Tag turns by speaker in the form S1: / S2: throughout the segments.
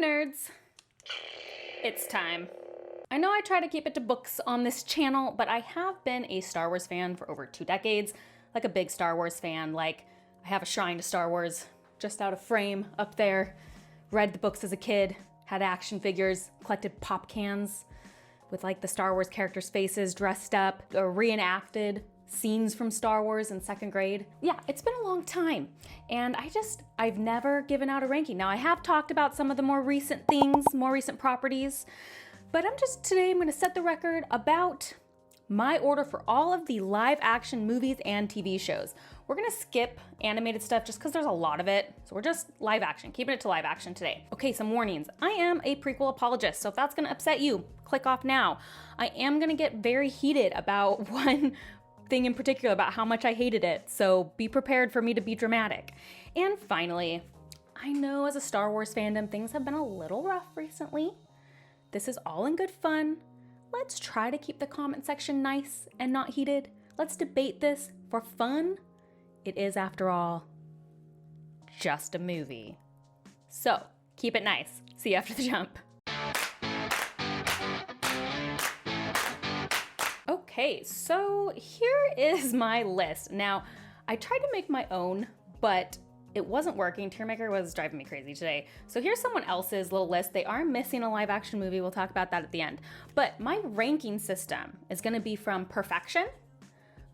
S1: nerds! It's time. I know I try to keep it to books on this channel, but I have been a Star Wars fan for over 2 decades. Like a big Star Wars fan, like I have a shrine to Star Wars just out of frame up there. Read the books as a kid, had action figures, collected pop cans with like the Star Wars characters' faces dressed up, or reenacted scenes from Star Wars in 2nd grade. Yeah, it's been a long time. And I've never given out a ranking. Now I have talked about some of the more recent things, more recent properties, but today I'm gonna set the record about my order for all of the live action movies and TV shows. We're gonna skip animated stuff just because there's a lot of it. So we're just live action, keeping it to live action today. Okay, some warnings. I am a prequel apologist, so if that's gonna upset you, click off now. I am gonna get very heated about one thing in particular, about how much I hated it, so be prepared for me to be dramatic. And finally, I know as a Star Wars fandom, things have been a little rough recently. This is all in good fun. Let's try to keep the comment section nice and not heated. Let's debate this for fun. It is, after all, just a movie. So, keep it nice. See you after the jump. Okay, so here is my list. Now, I tried to make my own, but it wasn't working. Tearmaker was driving me crazy today. So here's someone else's little list. They are missing a live action movie. We'll talk about that at the end. But my ranking system is gonna be from perfection,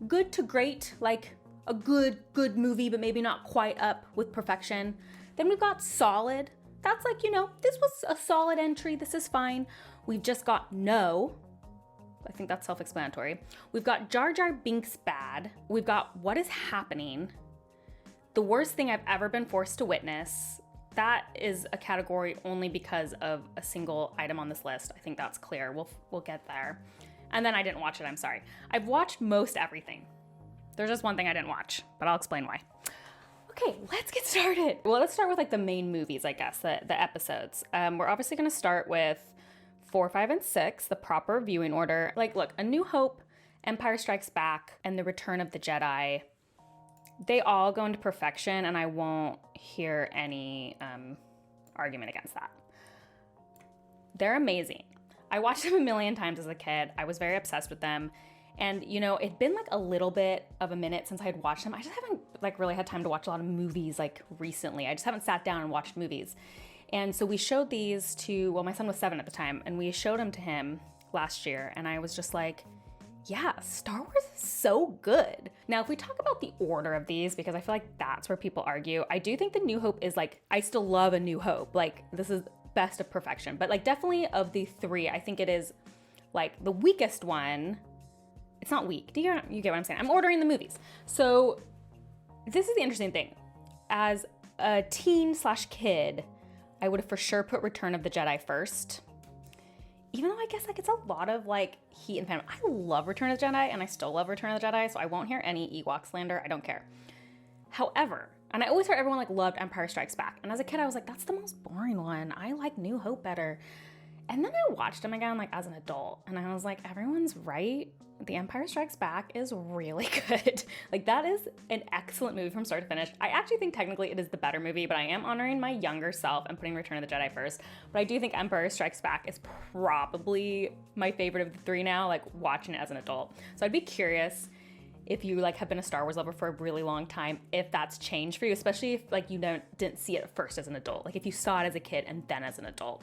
S1: good to great, like a good movie, but maybe not quite up with perfection. Then we've got solid. That's like, this was a solid entry. This is fine. We've just got no. I think that's self-explanatory. We've got Jar Jar Binks bad. We've got what is happening. The worst thing I've ever been forced to witness. That is a category only because of a single item on this list. I think that's clear. We'll get there. And then I didn't watch it, I'm sorry. I've watched most everything. There's just one thing I didn't watch, but I'll explain why. Okay, let's get started. Well, let's start with like the main movies, I guess, the episodes. We're obviously gonna start with 4, 5, and 6, the proper viewing order. Like, look, A New Hope, Empire Strikes Back, and The Return of the Jedi, they all go into perfection, and I won't hear any argument against that. They're amazing. I watched them a million times as a kid. I was very obsessed with them. And, it'd been like a little bit of a minute since I had watched them. I just haven't like really had time to watch a lot of movies like recently. I just haven't sat down and watched movies. And so we showed these to, my son was 7 at the time, and we showed them to him last year, and I was just like, yeah, Star Wars is so good. Now, if we talk about the order of these, because I feel like that's where people argue, I do think The New Hope is like, I still love A New Hope. Like, this is best of perfection. But like, definitely of the 3, I think it is like the weakest one. It's not weak. You get what I'm saying? I'm ordering the movies. So this is the interesting thing. As a teen/kid, I would have for sure put Return of the Jedi first. Even though I guess like it's a lot of like heat and fandom. I love Return of the Jedi, and I still love Return of the Jedi, so I won't hear any Ewok slander. I don't care. However, and I always heard everyone like loved Empire Strikes Back. And as a kid, I was like, that's the most boring one. I like New Hope better. And then I watched them again like as an adult, and I was like, everyone's right. The Empire Strikes Back is really good. Like, that is an excellent movie from start to finish. I actually think technically it is the better movie, but I am honoring my younger self and putting Return of the Jedi first. But I do think Empire Strikes Back is probably my favorite of the 3 now, like watching it as an adult. So I'd be curious if you like have been a Star Wars lover for a really long time, if that's changed for you, especially if like you didn't see it first as an adult. Like if you saw it as a kid and then as an adult.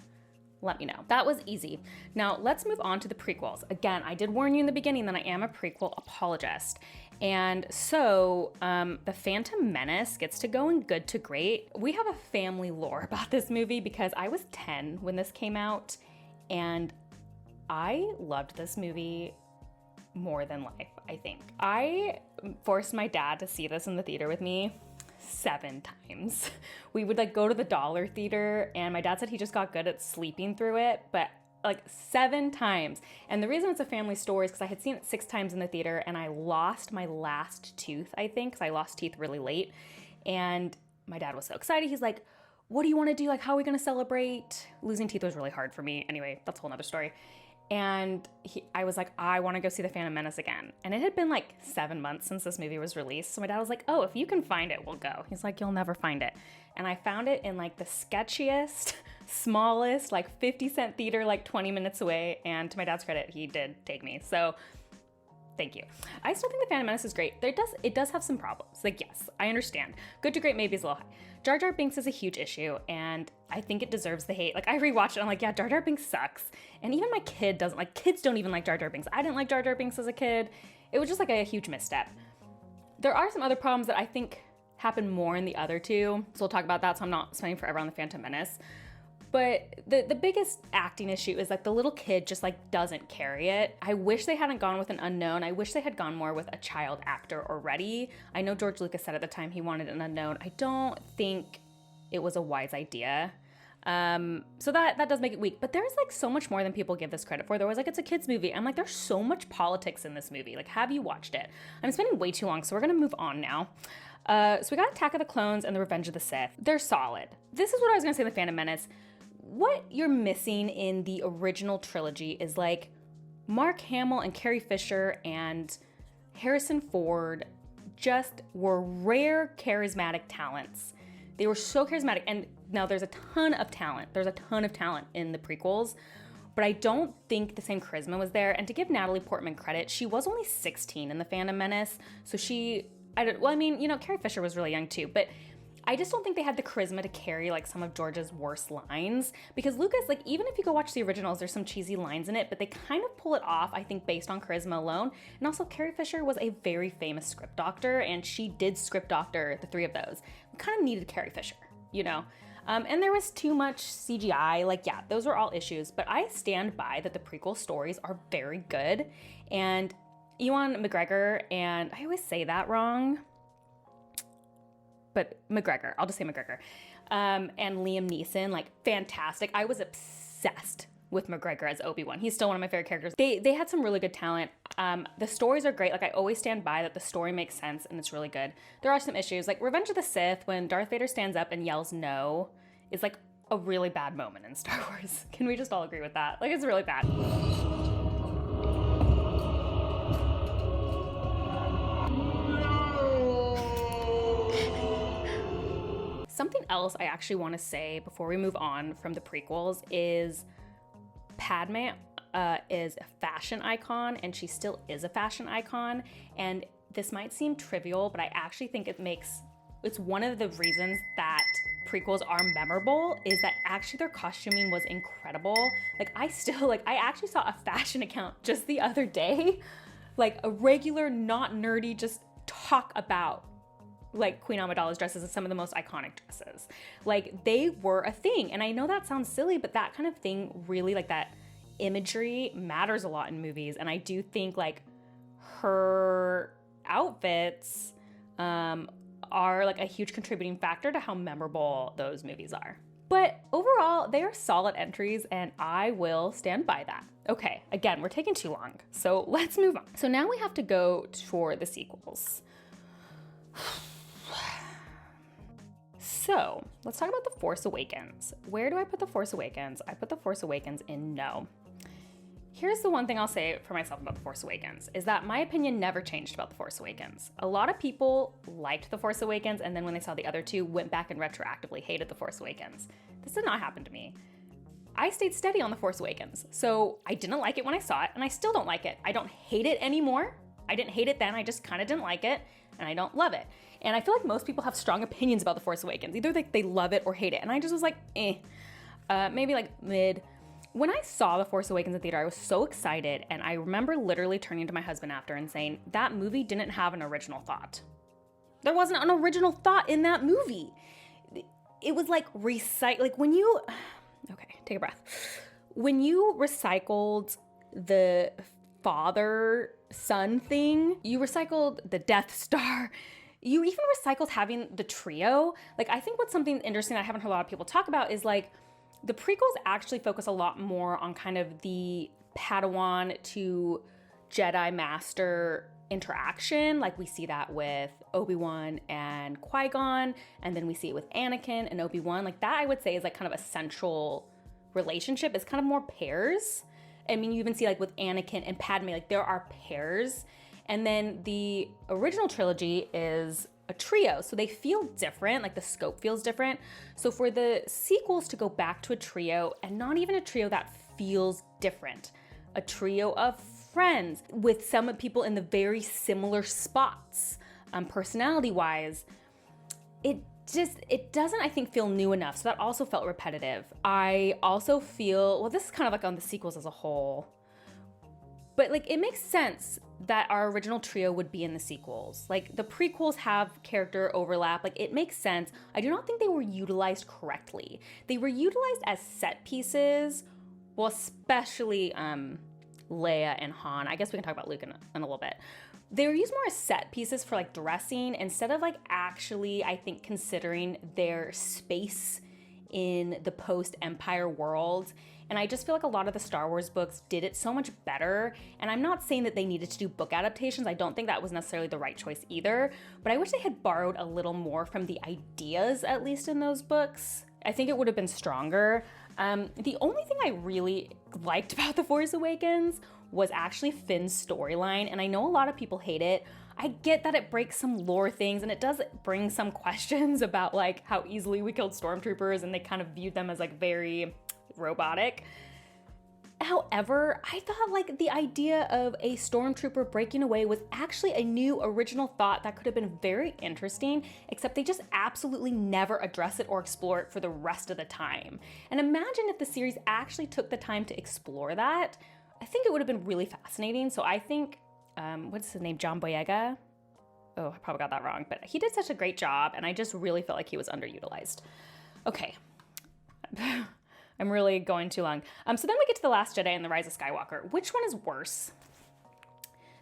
S1: Let me know. That was easy. Now let's move on to the prequels. Again, I did warn you in the beginning that I am a prequel apologist. And so The Phantom Menace gets to go in good to great. We have a family lore about this movie because I was 10 when this came out, and I loved this movie more than life, I think. I forced my dad to see this in the theater with me 7 times. We would like go to the dollar theater, and my dad said he just got good at sleeping through it, but like 7 times. And the reason it's a family story is because I had seen it 6 times in the theater, and I lost my last tooth, I think, because I lost teeth really late. And my dad was so excited. He's like, what do you want to do? Like, how are we going to celebrate? Losing teeth was really hard for me. Anyway, that's a whole nother story. And I was like, I want to go see The Phantom Menace again. And it had been like 7 months since this movie was released. So my dad was like, oh, if you can find it, we'll go. He's like, you'll never find it. And I found it in like the sketchiest, smallest, like 50-cent theater, like 20 minutes away. And to my dad's credit, he did take me. So thank you. I still think The Phantom Menace is great. It does have some problems. Like, yes, I understand. Good to great maybe is a little high. Jar Jar Binks is a huge issue, and I think it deserves the hate. Like, I rewatched it, and I'm like, yeah, Jar Jar Binks sucks. And even my kid doesn't, like, kids don't even like Jar Jar Binks. I didn't like Jar Jar Binks as a kid. It was just like a huge misstep. There are some other problems that I think happen more in the other two, so we'll talk about that, so I'm not spending forever on The Phantom Menace. But the biggest acting issue is like the little kid just like doesn't carry it. I wish they hadn't gone with an unknown. I wish they had gone more with a child actor already. I know George Lucas said at the time he wanted an unknown. I don't think it was a wise idea. So that does make it weak. But there's like so much more than people give this credit for. There was like, it's a kid's movie. I'm like, there's so much politics in this movie. Like, have you watched it? I'm spending way too long, so we're gonna move on now. So we got Attack of the Clones and The Revenge of the Sith. They're solid. This is what I was gonna say in The Phantom Menace. What you're missing in the original trilogy is like Mark Hamill and Carrie Fisher and Harrison Ford just were rare charismatic talents. They were so charismatic, and now there's a ton of talent. There's a ton of talent in the prequels, but I don't think the same charisma was there. And to give Natalie Portman credit, she was only 16 in The Phantom Menace, so Carrie Fisher was really young too, but I just don't think they had the charisma to carry like some of George's worst lines, because Lucas, like, even if you go watch the originals, there's some cheesy lines in it, but they kind of pull it off, I think, based on charisma alone. And also Carrie Fisher was a very famous script doctor, and she did script doctor the three of those. We kind of needed Carrie Fisher, you know? And there was too much CGI. Like, yeah, those were all issues, but I stand by that the prequel stories are very good. And Ewan McGregor, and I always say that wrong, but McGregor, I'll just say McGregor, and Liam Neeson, like, fantastic. I was obsessed with McGregor as Obi-Wan. He's still one of my favorite characters. They had some really good talent. The stories are great. Like, I always stand by that the story makes sense and it's really good. There are some issues, like Revenge of the Sith, when Darth Vader stands up and yells no, is like a really bad moment in Star Wars. Can we just all agree with that? Like, it's really bad. Something else I actually want to say before we move on from the prequels is Padme is a fashion icon, and she still is a fashion icon. And this might seem trivial, but I actually think it's one of the reasons that prequels are memorable, is that actually their costuming was incredible. Like, I actually saw a fashion account just the other day, like a regular, not nerdy, just talk about like Queen Amidala's dresses and some of the most iconic dresses. Like, they were a thing. And I know that sounds silly, but that kind of thing really, like, that imagery matters a lot in movies. And I do think like her outfits are like a huge contributing factor to how memorable those movies are. But overall, they are solid entries, and I will stand by that. Okay, again, we're taking too long, so let's move on. So now we have to go for the sequels. So let's talk about The Force Awakens. Where do I put The Force Awakens? I put The Force Awakens in no. Here's the one thing I'll say for myself about The Force Awakens, is that my opinion never changed about The Force Awakens. A lot of people liked The Force Awakens, and then when they saw the other two, went back and retroactively hated The Force Awakens. This did not happen to me. I stayed steady on The Force Awakens. So I didn't like it when I saw it, and I still don't like it. I don't hate it anymore. I didn't hate it then, I just kind of didn't like it, and I don't love it. And I feel like most people have strong opinions about The Force Awakens. Either like they love it or hate it. And I just was like, maybe like mid. When I saw The Force Awakens in theater, I was so excited. And I remember literally turning to my husband after and saying, that movie didn't have an original thought. There wasn't an original thought in that movie. It was like like when you, okay, take a breath. When you recycled the father-son thing, you recycled the Death Star, you even recycled having the trio. Like, I think what's something interesting that I haven't heard a lot of people talk about is like, the prequels actually focus a lot more on kind of the Padawan to Jedi Master interaction. Like, we see that with Obi-Wan and Qui-Gon, and then we see it with Anakin and Obi-Wan. Like, that I would say is like kind of a central relationship. It's kind of more pairs. I mean, you even see like with Anakin and Padme, like there are pairs. And then the original trilogy is a trio. So they feel different, like the scope feels different. So for the sequels to go back to a trio, and not even a trio that feels different, a trio of friends with some people in the very similar spots, personality-wise, it doesn't, I think, feel new enough. So that also felt repetitive. I also feel, well, this is kind of like on the sequels as a whole, but like it makes sense that our original trio would be in the sequels. Like the prequels have character overlap, like it makes sense. I do not think they were utilized correctly. They were utilized as set pieces, well, especially Leia and Han. I guess we can talk about Luke in a little bit. They were used more as set pieces for like dressing instead of like actually, I think, considering their space in the post-Empire world. And I just feel like a lot of the Star Wars books did it so much better. And I'm not saying that they needed to do book adaptations. I don't think that was necessarily the right choice either. But I wish they had borrowed a little more from the ideas, at least in those books. I think it would have been stronger. The only thing I really liked about The Force Awakens was actually Finn's storyline, and I know a lot of people hate it. I get that it breaks some lore things, and it does bring some questions about like how easily we killed stormtroopers, and they kind of viewed them as like very robotic. However, I thought like the idea of a stormtrooper breaking away was actually a new original thought that could have been very interesting, except they just absolutely never address it or explore it for the rest of the time. And imagine if the series actually took the time to explore that. I think it would have been really fascinating. So I think, what's his name? John Boyega? Oh, I probably got that wrong, but he did such a great job, and I just really felt like he was underutilized. Okay. I'm really going too long. So then we get to The Last Jedi and The Rise of Skywalker. Which one is worse?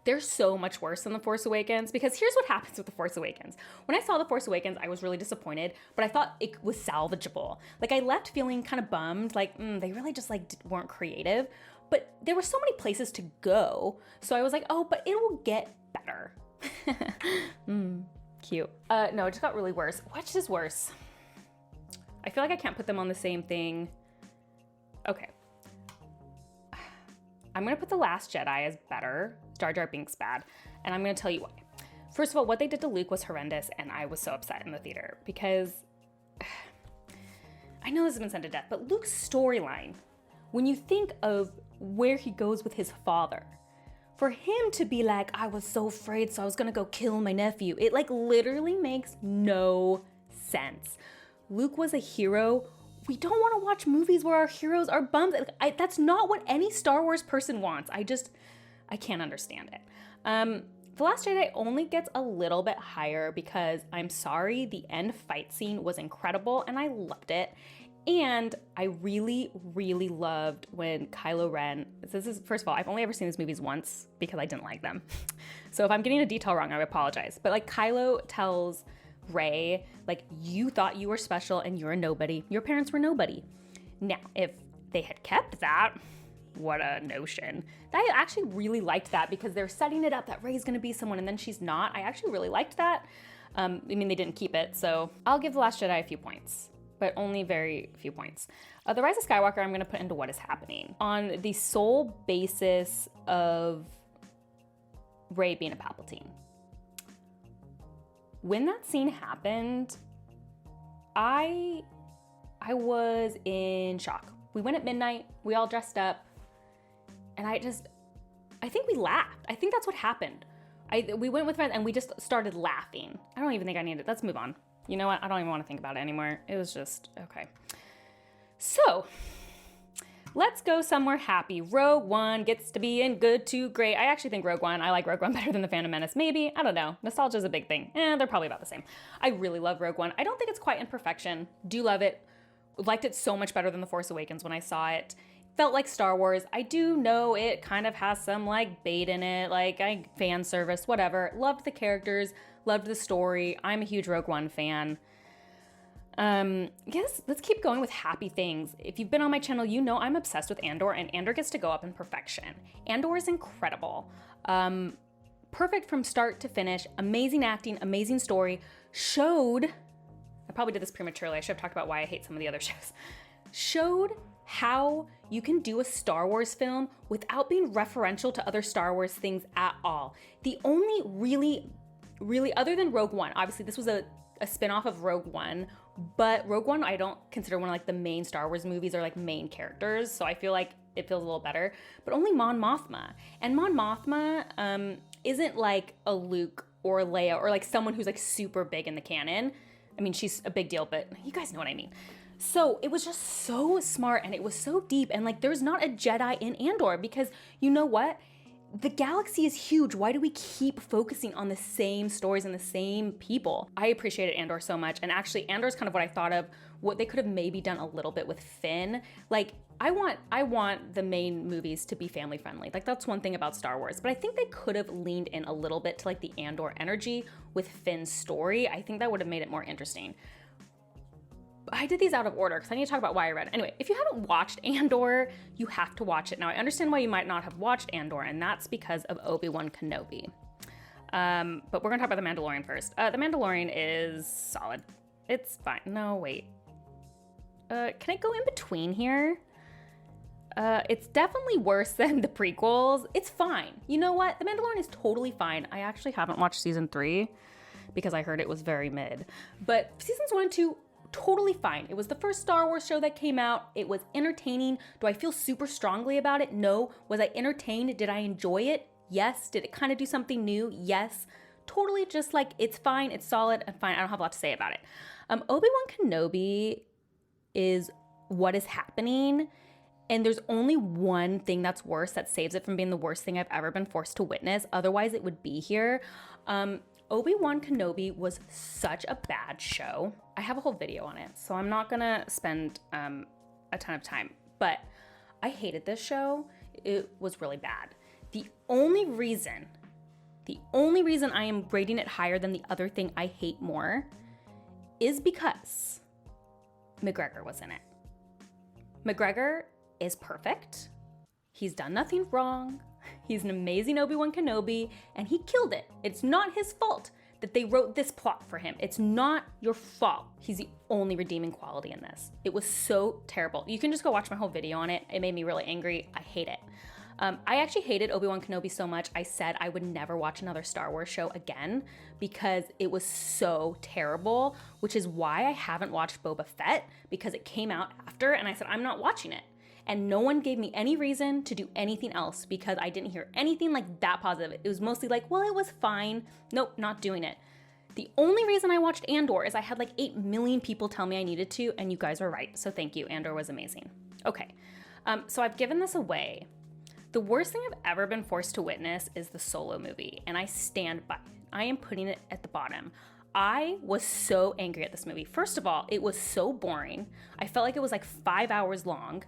S1: They're so much worse than The Force Awakens, because here's what happens with The Force Awakens. When I saw The Force Awakens, I was really disappointed, but I thought it was salvageable. Like I left feeling kind of bummed, like they really just like weren't creative, but there were so many places to go. So I was like, oh, but it will get better. Cute. No, it just got really worse. Which is worse? I feel like I can't put them on the same thing. Okay. I'm gonna put The Last Jedi as better, Jar Jar Binks bad, and I'm gonna tell you why. First of all, what they did to Luke was horrendous, and I was so upset in the theater because I know this has been said to death, but Luke's storyline, when you think of where he goes with his father, for him to be like, I was so afraid, so I was gonna go kill my nephew, it like literally makes no sense. Luke was a hero. We don't want to watch movies where our heroes are bums. That's not what any Star Wars person wants. I can't understand it. The Last Jedi only gets a little bit higher because I'm sorry, the end fight scene was incredible and I loved it. And I really, really loved when Kylo Ren, this is, first of all, I've only ever seen these movies once because I didn't like them. So if I'm getting a detail wrong, I apologize. But like Kylo tells Rey, like, you thought you were special and you're a nobody. Your parents were nobody. Now, if they had kept that, what a notion. I actually really liked that because they're setting it up that Rey's gonna be someone and then she's not. I actually really liked that. I mean, they didn't keep it, so I'll give The Last Jedi a few points, but only very few points. The Rise of Skywalker, I'm gonna put into what is happening. On the sole basis of Rey being a Palpatine. When that scene happened, I was in shock. We went at midnight, we all dressed up, and I think we laughed. I think that's what happened. We went with friends and we just started laughing. I don't even think I need it. Let's move on. You know what? I don't even want to think about it anymore. It was just, okay. So, let's go somewhere happy. Rogue One gets to be in good to great. I actually think I like Rogue One better than The Phantom Menace. Maybe, I don't know. Nostalgia is a big thing. They're probably about the same. I really love Rogue One. I don't think it's quite in perfection. Do love it. Liked it so much better than The Force Awakens when I saw it. Felt like Star Wars. I do know it kind of has some like bait in it, like fan service, whatever. Loved the characters, loved the story. I'm a huge Rogue One fan. Yes, let's keep going with happy things. If you've been on my channel, you know I'm obsessed with Andor, and Andor gets to go up in perfection. Andor is incredible. Perfect from start to finish. Amazing acting, amazing story. I probably did this prematurely. I should have talked about why I hate some of the other shows. Showed how you can do a Star Wars film without being referential to other Star Wars things at all. The only really really, other than Rogue One, obviously this was a spin-off of Rogue One, but Rogue One I don't consider one of like the main Star Wars movies or like main characters, so I feel like it feels a little better. But only Mon Mothma, and Mon Mothma isn't like a Luke or Leia or like someone who's like super big in the canon. I mean, she's a big deal, but you guys know what I mean. So it was just so smart and it was so deep, and like there's not a Jedi in Andor because you know what? The galaxy is huge. Why do we keep focusing on the same stories and the same people? I appreciated Andor so much, and actually Andor's kind of what I thought of what they could have maybe done a little bit with Finn. Like I want the main movies to be family friendly. Like that's one thing about Star Wars, but I think they could have leaned in a little bit to like the Andor energy with Finn's story. I think that would have made it more interesting. I did these out of order because I need to talk about why I read it. Anyway, if you haven't watched Andor, you have to watch it. Now, I understand why you might not have watched Andor, and that's because of Obi-Wan Kenobi. But we're going to talk about The Mandalorian first. The Mandalorian is solid. It's fine. No, wait. Can I go in between here? It's definitely worse than the prequels. It's fine. You know what? The Mandalorian is totally fine. I actually haven't watched season 3 because I heard it was very mid. But seasons 1 and 2, totally fine. It was the first Star Wars show that came out. It was entertaining. Do I feel super strongly about it? No. Was I entertained? Did I enjoy it? Yes. Did it kind of do something new? Yes. Totally just like, it's fine. It's solid and fine. I don't have a lot to say about it. Obi-Wan Kenobi is what is happening. And there's only one thing that's worse that saves it from being the worst thing I've ever been forced to witness. Otherwise, it would be here. Obi-Wan Kenobi was such a bad show. I have a whole video on it, so I'm not gonna spend a ton of time, but I hated this show. It was really bad. The only reason I am rating it higher than the other thing I hate more is because McGregor was in it. McGregor is perfect. He's done nothing wrong. He's an amazing Obi-Wan Kenobi, and he killed it. It's not his fault that they wrote this plot for him. It's not your fault. He's the only redeeming quality in this. It was so terrible. You can just go watch my whole video on it. It made me really angry. I hate it. I actually hated Obi-Wan Kenobi so much, I said I would never watch another Star Wars show again because it was so terrible, which is why I haven't watched Boba Fett, because it came out after, and I said I'm not watching it. And no one gave me any reason to do anything else because I didn't hear anything like that positive. It was mostly like, well, it was fine. Nope, not doing it. The only reason I watched Andor is I had like 8 million people tell me I needed to, and you guys were right. So thank you. Andor was amazing. Okay, so I've given this away. The worst thing I've ever been forced to witness is the Solo movie, and I stand by it. I am putting it at the bottom. I was so angry at this movie. First of all, it was so boring. I felt like it was like 5 hours long.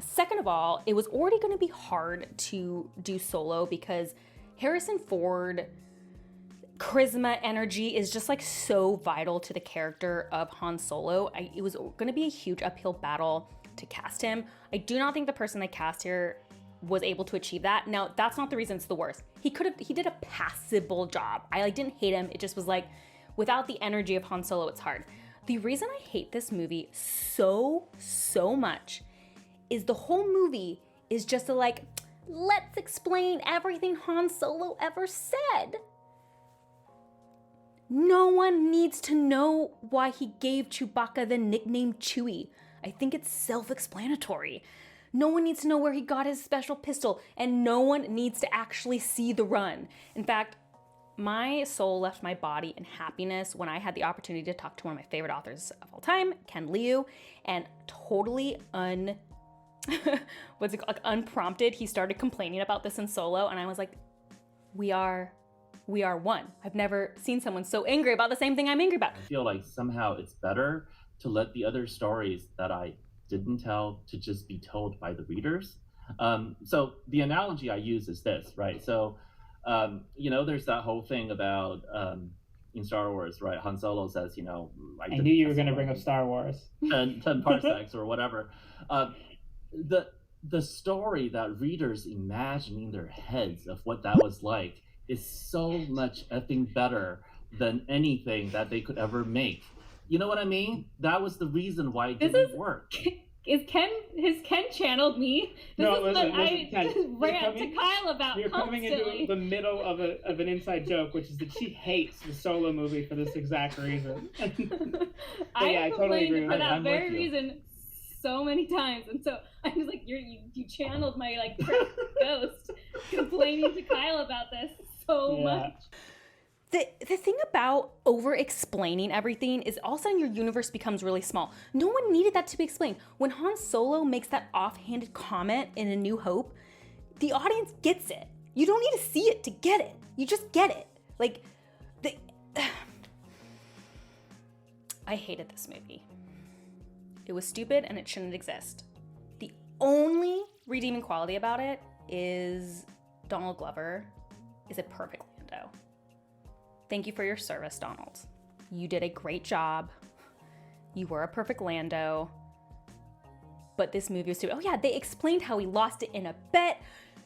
S1: Second of all, it was already going to be hard to do Solo because Harrison Ford charisma, energy is just like so vital to the character of Han Solo. It was going to be a huge uphill battle to cast him. I do not think the person they cast here was able to achieve that. Now, that's not the reason it's the worst. He did a passable job. I didn't hate him. It just was like, without the energy of Han Solo, it's hard. The reason I hate this movie so much is the whole movie is just let's explain everything Han Solo ever said. No one needs to know why he gave Chewbacca the nickname Chewie. I think it's self-explanatory. No one needs to know where he got his special pistol, and no one needs to actually see the run. In fact, my soul left my body in happiness when I had the opportunity to talk to one of my favorite authors of all time, Ken Liu, and totally unprompted, he started complaining about this in Solo, and I was like, we are one. I've never seen someone so angry about the same thing I'm angry about.
S2: I feel like somehow it's better to let the other stories that I didn't tell to just be told by the readers. So the analogy I use is this, right? So, there's that whole thing about in Star Wars, right? Han Solo says,
S3: I knew you were going to bring up Star Wars.
S2: 10 parsecs or whatever. The story that readers imagine in their heads of what that was like is so much effing better than anything that they could ever make. You know what I mean? That was the reason why it didn't work.
S1: Has Ken channeled me? This is
S3: listen,
S1: what I
S3: Ken,
S1: just rant to Kyle about
S3: You're coming
S1: constantly.
S3: into the middle of an inside joke, which is that she hates the Solo movie for this exact reason.
S1: I
S3: totally agree with
S1: for
S3: that.
S1: that very reason so many times, and so I'm just like, you channeled my like ghost complaining to Kyle about this so much. The thing about over-explaining everything is all of a sudden your universe becomes really small. No one needed that to be explained. When Han Solo makes that offhanded comment in A New Hope, the audience gets it. You don't need to see it to get it. You just get it. Like, I hated this movie. It was stupid and it shouldn't exist. The only redeeming quality about it is Donald Glover is a perfect Lando. Thank you for your service, Donald. You did a great job. You were a perfect Lando. But this movie was stupid. Oh yeah, they explained how he lost it in a bet.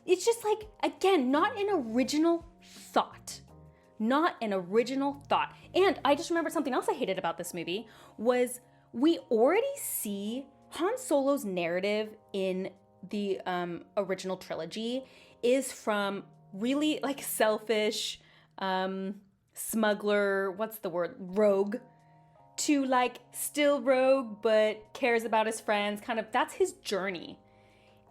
S1: It's just like, again, not an original thought. Not an original thought. And I just remembered something else I hated about this movie was we already see Han Solo's narrative in the original trilogy is from really like selfish, smuggler, rogue, to like still rogue but cares about his friends, kind of, that's his journey.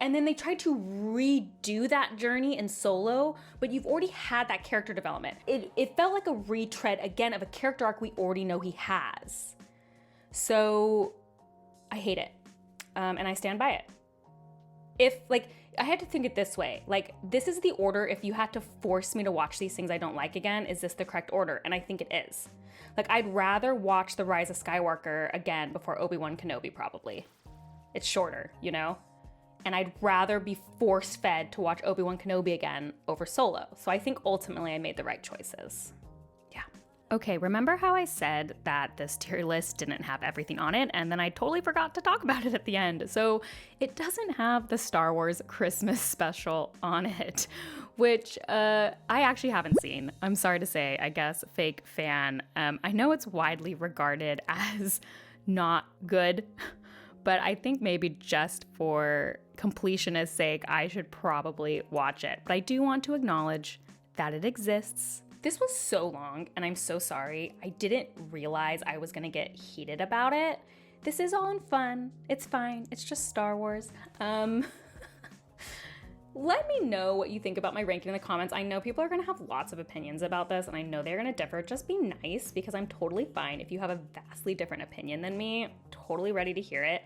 S1: And then they tried to redo that journey in Solo, but you've already had that character development. It felt like a retread again of a character arc we already know he has. So I hate it, and I stand by it. If like, I had to think it this way, like, this is the order. If you had to force me to watch these things I don't like again, is this the correct order? And I think it is. Like, I'd rather watch The Rise of Skywalker again before Obi-Wan Kenobi, probably. It's shorter, you know? And I'd rather be force-fed to watch Obi-Wan Kenobi again over Solo. So I think ultimately I made the right choices. Yeah. Okay, remember how I said that this tier list didn't have everything on it, and then I totally forgot to talk about it at the end. So it doesn't have the Star Wars Christmas special on it, which I actually haven't seen. I'm sorry to say, I guess, fake fan. I know it's widely regarded as not good, but I think maybe just for completionist's sake, I should probably watch it. But I do want to acknowledge that it exists. This was so long, and I'm so sorry. I didn't realize I was gonna get heated about it. This is all in fun. It's fine. It's just Star Wars. Let me know what you think about my ranking in the comments. I know people are gonna have lots of opinions about this, and I know they're gonna differ. Just be nice, because I'm totally fine. If you have a vastly different opinion than me, totally ready to hear it.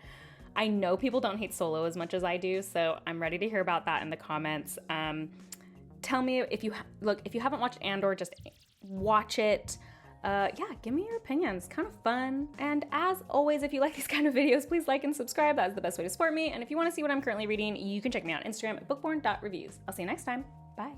S1: I know people don't hate Solo as much as I do, so I'm ready to hear about that in the comments. Tell me if you haven't watched Andor, just watch it. Yeah, give me your opinions. Kind of fun. And as always, if you like these kind of videos, please like and subscribe. That's the best way to support me. And if you want to see what I'm currently reading, you can check me out on Instagram at bookborn.reviews. I'll see you next time. Bye.